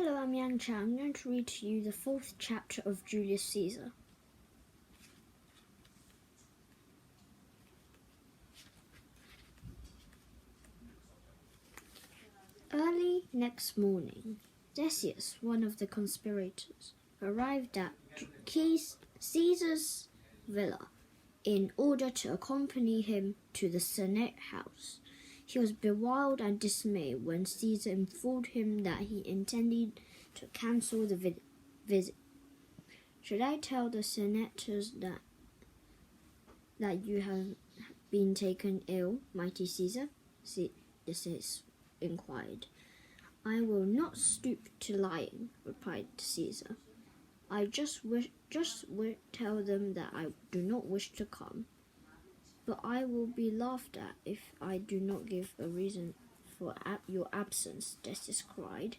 Hello, I'm Yang Chao. I'm going to read to you the 4th chapter of Julius Caesar. Early next morning, Decius, one of the conspirators, arrived at Caesar's villa in order to accompany him to the Senate house. He was bewildered and dismayed when Caesar informed him that he intended to cancel the visit. Should I tell the senators that you have been taken ill, mighty Caesar? Decius inquired. I will not stoop to lying, replied Caesar. I just tell them that I do not wish to come. But I will be laughed at if I do not give a reason for your absence, Decius cried.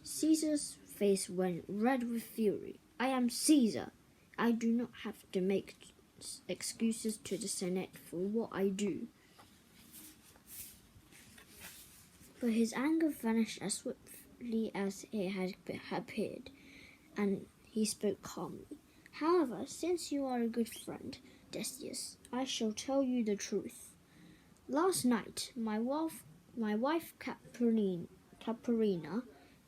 Caesar's face went red with fury. I am Caesar. I do not have to make excuses to the Senate for what I do. But his anger vanished as swiftly as it had appeared, and he spoke calmly. However, since you are a good friend, Decius, I shall tell you the truth. Last night, my wife Caparina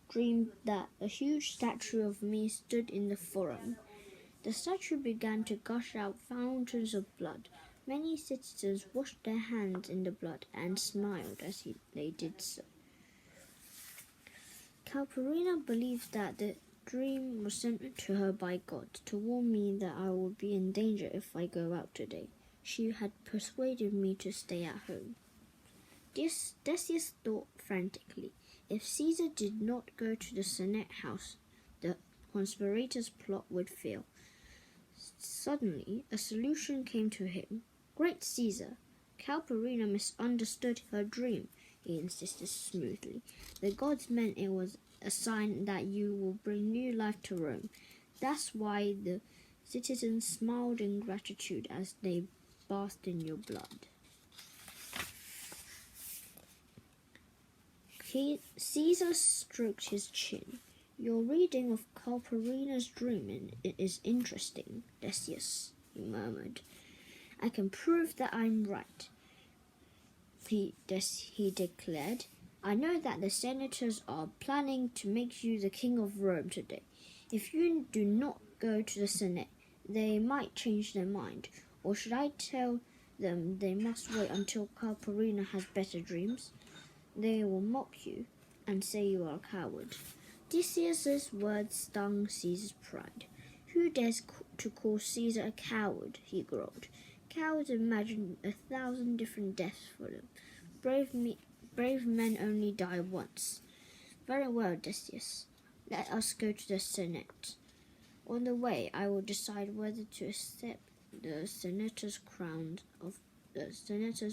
dreamed that a huge statue of me stood in the forum. The statue began to gush out fountains of blood. Many citizens washed their hands in the blood and smiled as they did so. Caparina believed that the dream was sent to her by God to warn me that I would be in danger if I go out today. She had persuaded me to stay at home. Decius thought frantically. If Caesar did not go to the Senate house, the conspirators' plot would fail. Suddenly, a solution came to him. Great Caesar, Caparina misunderstood her dream, he insisted smoothly. The gods meant it was a sign that you will bring new life to Rome. That's why the citizens smiled in gratitude as they bathed in your blood. Caesar stroked his chin. Your reading of Caparina's dream is interesting, Decius, he murmured. I can prove that I'm right, he declared. I know that the senators are planning to make you the king of Rome today. If you do not go to the Senate, they might change their mind. Or should I tell them they must wait until Caparina has better dreams? They will mock you and say you are a coward. Decius's words stung Caesar's pride. Who dares to call Caesar a coward? He growled. Cowards imagine 1,000 different deaths for them. Brave men only die once. Very well, Decius. Let us go to the Senate. On the way, I will decide whether to accept the senator's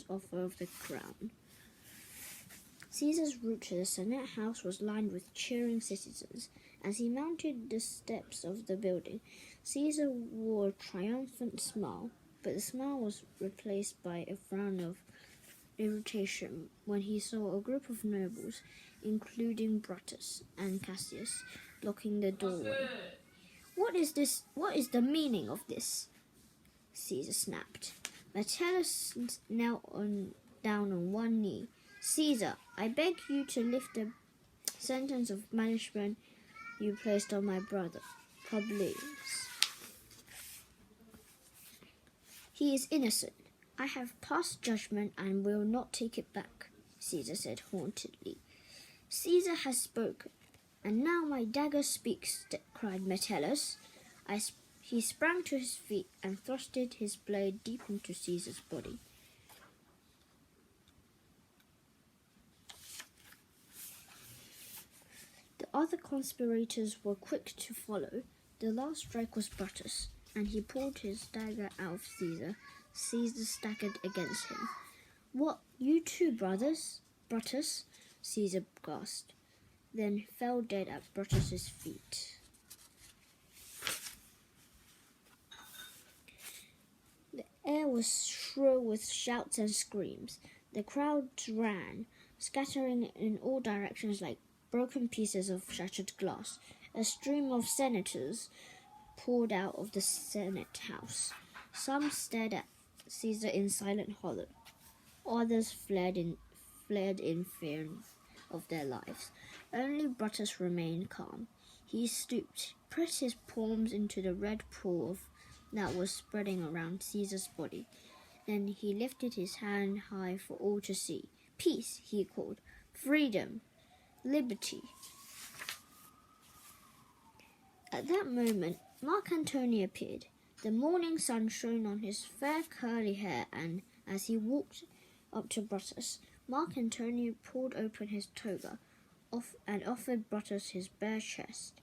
offer of the crown. Caesar's route to the Senate house was lined with cheering citizens. As he mounted the steps of the building, Caesar wore a triumphant smile, but the smile was replaced by a frown of irritation when he saw a group of nobles, including Brutus and Cassius, blocking the doorway. What is this? What is the meaning of this? Caesar snapped. Metellus knelt down on one knee. Caesar, I beg you to lift the sentence of banishment you placed on my brother, Publius. He is innocent. I have passed judgment and will not take it back, Caesar said hauntedly. Caesar has spoken, and now my dagger speaks, cried Metellus. He sprang to his feet and thrusted his blade deep into Caesar's body. The other conspirators were quick to follow. The last strike was Brutus, and he pulled his dagger out of Caesar. Caesar staggered against him. What, you too, Brutus? Caesar gasped, then fell dead at Brutus's feet. The air was shrill with shouts and screams. The crowds ran, scattering in all directions like broken pieces of shattered glass. A stream of senators poured out of the Senate House. Some stared at Caesar in silent horror. Others fled in fear of their lives. Only Brutus remained calm. He stooped, pressed his palms into the red pool that was spreading around Caesar's body. Then he lifted his hand high for all to see. "Peace," he called. "Freedom. Liberty." At that moment, Mark Antony appeared. The morning sun shone on his fair curly hair, and as he walked up to Brutus, Mark Antony pulled open his toga and offered Brutus his bare chest.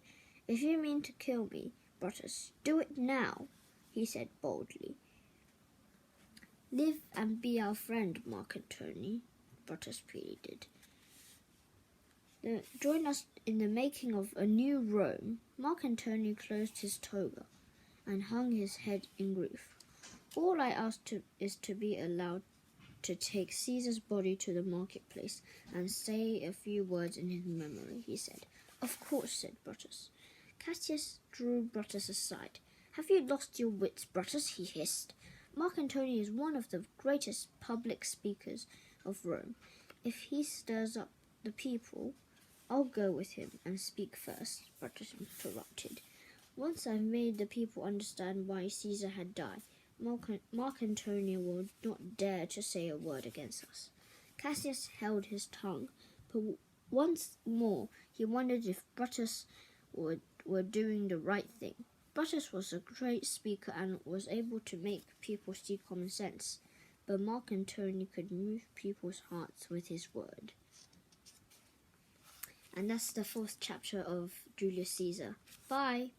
"If you mean to kill me, Brutus, do it now," he said boldly. "Live and be our friend, Mark Antony," Brutus pleaded. "Join us in the making of a new Rome." Mark Antony closed his toga and hung his head in grief. "All I ask is to be allowed to take Caesar's body to the marketplace and say a few words in his memory," he said. "Of course," said Brutus. Cassius drew Brutus aside. "Have you lost your wits, Brutus?" he hissed. "Mark Antony is one of the greatest public speakers of Rome. If he stirs up the people, I'll go with him and speak first," Brutus interrupted. "Once I've made the people understand why Caesar had died, Mark Antony will not dare to say a word against us." Cassius held his tongue, but once more he wondered if Brutus were doing the right thing. Brutus was a great speaker and was able to make people see common sense, but Mark Antony could move people's hearts with his word. And that's the 4th chapter of Julius Caesar. Bye!